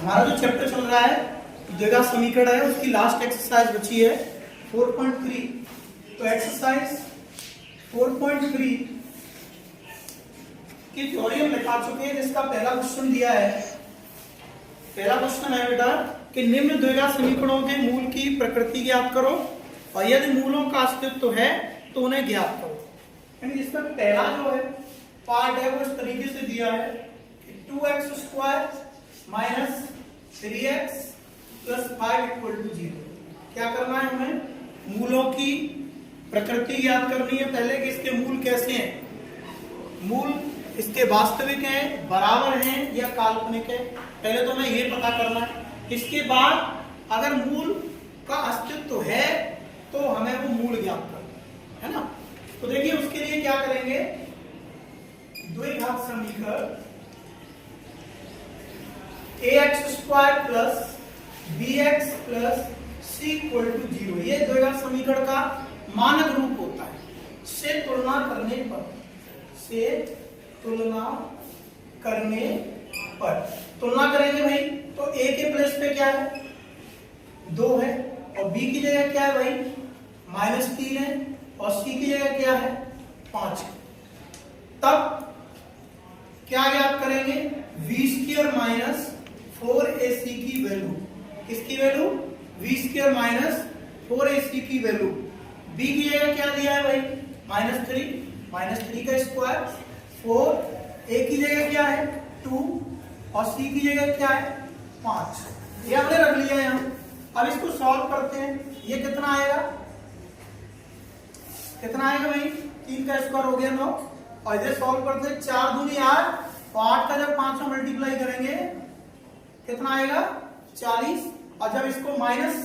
हमारा जो चैप्टर चल रहा है द्विघात समीकरण है उसकी लास्ट एक्सरसाइज बची है 4.3। तो एक्सरसाइज 4.3 की थ्योरी हम लिखा चुके हैं जिसका पहला क्वेश्चन दिया है। पहला क्वेश्चन है बेटा कि निम्न द्विघात समीकरणों के मूल की प्रकृति ज्ञात करो और यदि मूलों का अस्तित्व है तो उन्हें ज्ञात करो। यानी इसमें पहला जो है पार्ट है वो इस तरीके से दिया है कि 2x² minus 3x plus 5 equal to 0। क्या करना है हमें? मूलों की प्रकृति ज्ञात करनी है पहले कि इसके मूल कैसे हैं। मूल इसके वास्तविक हैं, बराबर हैं या काल्पनिक है, पहले तो हमें ये पता करना है। इसके बाद अगर मूल का अस्तित्व है तो हमें वो मूल ज्ञात करना है ना। तो देखिए उसके लिए क्या करेंगे, द्विघात समीकरण ax² plus bx plus c equal to 0 ये द्विघात समीकरण का मानक रूप होता है। से तुलना करने पर तुलना करेंगे भाई तो a के प्लेस पे क्या है 2 है और b की जगह क्या है भाई -3 है और c की जगह क्या है 5 है। तब क्या ज्ञात करेंगे? v² माइनस 4ac की वैल्यू। किसकी वैल्यू? v² माइनस 4ac की वैल्यू। b की जगह क्या दिया है भाई -3 का स्क्वायर 4, a की जगह क्या है 2 और c की जगह क्या है 5। ये हमने रख लिया यहाँ। अब इसको सॉल्व करते हैं। ये कितना आएगा भाई 3 का स्क्वायर हो गया 9 और इधर सॉल्व करते हैं 4 दूनी 8 और 8 का जब 5 में मल्टीप्लाई करेंगे कितना आएगा 40 और जब इसको माइनस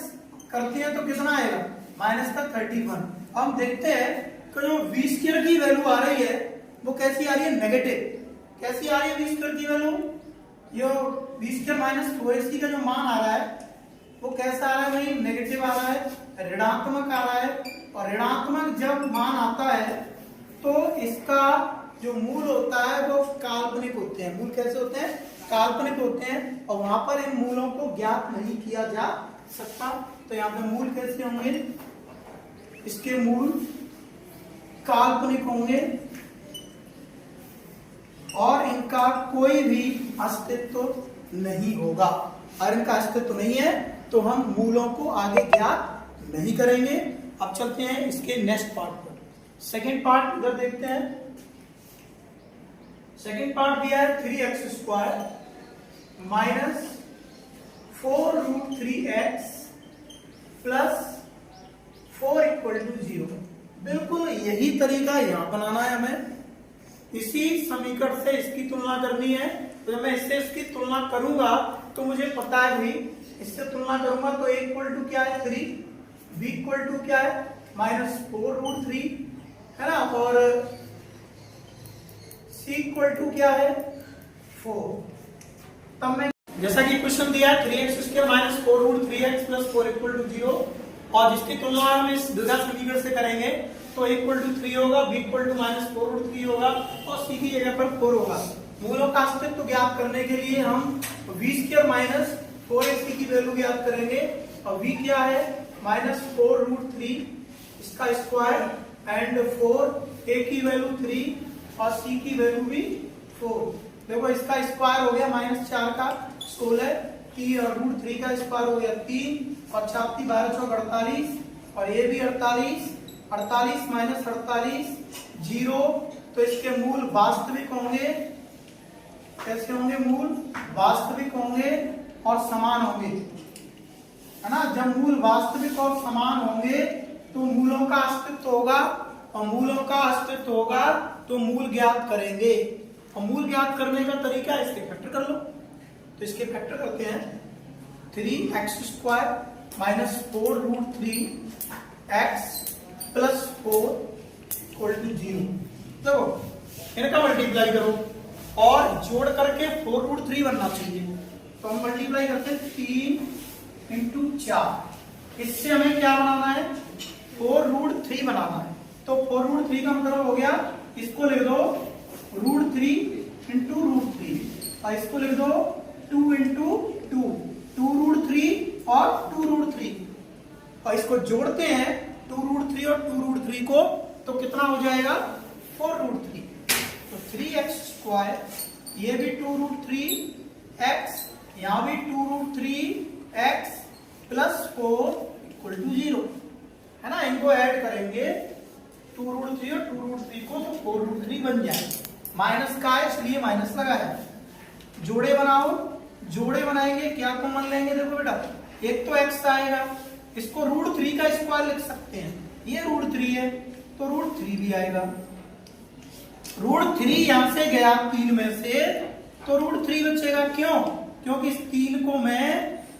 करते हैं तो कितना आएगा -31। हम देखते हैं कि जो v² की वैल्यू आ रही है वो कैसी आ रही है? नेगेटिव। कैसी आ रही है v² की वैल्यू? ये v² माइनस 4ac का जो मान आ रहा है वो कैसा आ रहा है भाई? नेगेटिव आ रहा है, ऋणात्मक आ रहा है। और ऋणात्मक जब मान आता है तो इसका जो मूल होता है वो काल्पनिक होते हैं। मूल कैसे होते हैं? काल्पनिक होते हैं और वहां पर इन मूलों को ज्ञात नहीं किया जा सकता। तो यहाँ पे मूल कैसे होंगे? इसके मूल काल्पनिक होंगे और इनका कोई भी अस्तित्व नहीं होगा। और इनका अस्तित्व नहीं है तो हम मूलों को आगे ज्ञात नहीं करेंगे। अब चलते हैं इसके नेक्स्ट पार्ट पर। सेकेंड पार्ट इधर देखते हैं। सेकेंड पार्ट दिया है 3x² minus 4√3x plus 4 equal to 0। बिल्कुल यही तरीका यहां बनाना है हमें। इसी समीकरण से इसकी तुलना करनी है। तो जब मैं इससे इसकी तुलना करूंगा तो मुझे पता है भाई इससे तुलना करूंगा तो a इक्वल टू क्या है 3, b इक्वल टू क्या है -4√3 है ना और c इक्वल टू क्या है 4। तब मैं जैसा कि क्वेश्चन दिया है 3x² minus 4√3x plus 4 equal to 0 और जिसकी तुलना हम इस द्विघात समीकरण से करेंगे तो a इक्वल टू 3 होगा, b इक्वल टू -4√3 होगा और c की जगह पर 4 होगा। मूलों का अस्तित्व ज्ञात करने के लिए हम v² माइनस 4ac की वैल्यू ज्ञात करेंगे और v क्या है -4√3 इसका स्क्वायर एंड 4, a की वैल्यू 3 और c की वैल्यू भी 4। देखो इसका स्क्वायर हो गया -4 का 16 की और √3 का स्क्वायर हो गया 3 और 4 12 चौक 48 और ये भी 48 माइनस 48 0। तो इसके मूल वास्तविक होंगे। कैसे होंगे? मूल वास्तविक होंगे और समान होंगे है ना। जब मूल वास्तविक और समान होंगे तो मूलों का अस्तित्व होगा और मूलों का अस्तित्व होगा तो मूल ज्ञात करेंगे। और मूल ज्ञात करने का तरीका इसके फैक्टर कर लो। तो इसके फैक्टर करते हैं 3x² minus 4√3x plus 4 equal to 0। देखो इनका मल्टीप्लाई करो और जोड़ करके 4√3 बनना चाहिए। तो हम मल्टीप्लाई करते हैं 3 × 4। इससे हमें क्या बनाना है? 4√3 बनाना है। तो 4√3 का मतलब हो गया, इसको लिख दो √3 × √3 और इसको लिख दो 2 × टू रूट 3 और 2 रूट 3, और इसको जोड़ते हैं 2 रूट 3 और 2 रूट 3 को, तो कितना हो जाएगा 4 रूट 3। तो 3x स्क्वायर, ये भी 2 रूट 3x, यहां भी 2 root 3x plus 4 equal to 0 है ना। इनको ऐड करेंगे 2 रूट 3 और 2 रूट 3 को, तो 4 रूट 3 बन जाए। माइनस का है इसलिए माइनस लगा है। जोड़े बनाओ, जोड़े बनाएंगे क्या कॉमन लेंगे, देखो बेटा एक तो x आएगा, इसको रूट 3 का स्क्वायर लिख सकते हैं, ये रूट 3 है तो रूट 3 भी आएगा। रूट 3 यहां से गया 3 में से, तो रूट 3 बचेगा। क्यों? क्योंकि इस 3 को मैं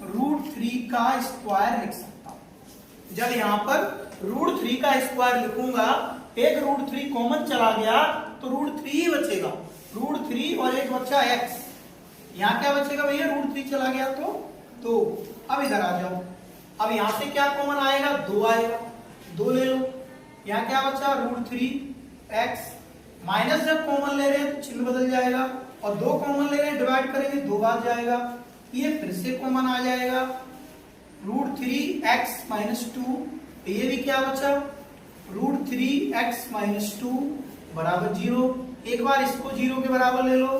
रूट 3 का स्क्वायर लिख सकता हूं। जब यहां पर रूट 3 का स्क्वायर लिखूंगा, एक रूट 3 कॉमन चला गया तो रूट 3 ही बचेगा। रूट 3 और एक बच्चा x, यहां क्या बचेगा भैया, रूट 3 चला गया तो 2। अब इधर आ जाओ, अब यहां से क्या कॉमन आएगा, 2 आएगा, 2 ले लो। यहां क्या बचा, रूट 3x, माइनस जब कॉमन ले रहे हैं तो चिन्ह बदल जाएगा, और 2 कॉमन ले रहे हैं डिवाइड करेंगे 2 बार जाएगा, ये फिर से कॉमन आ जाएगा रूट 3x माइनस 2। ये भी क्या बचा, रूट 3x माइनस 2 बराबर 0। एक बार इसको 0 के बराबर ले लो,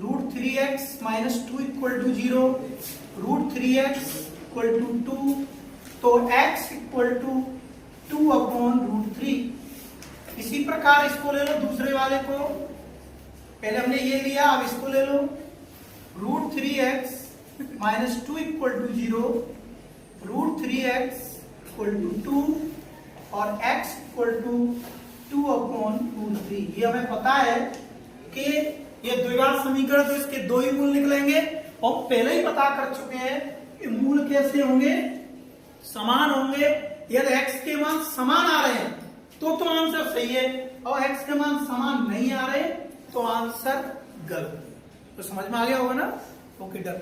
root 3x minus 2 equal to 0, root 3x equal to 2, तो x equal to 2 upon root 3। इसी प्रकार इसको ले लो, दूसरे वाले को, पहले हमने ये लिया, अब इसको ले लो, root 3x minus 2 equal to 0, root 3x equal to 2 और x equal to 2 upon root 3। ये हमें पता है कि ये द्विघात समीकरण, तो इसके 2 ही मूल निकलेंगे, और पहले ही पता कर चुके हैं कि मूल कैसे होंगे, समान होंगे। यदि x के मान समान आ रहे हैं तो आंसर सही है, और x के मान समान नहीं आ रहे तो आंसर गलत। तो समझ में आ गया होगा ना। Okay done.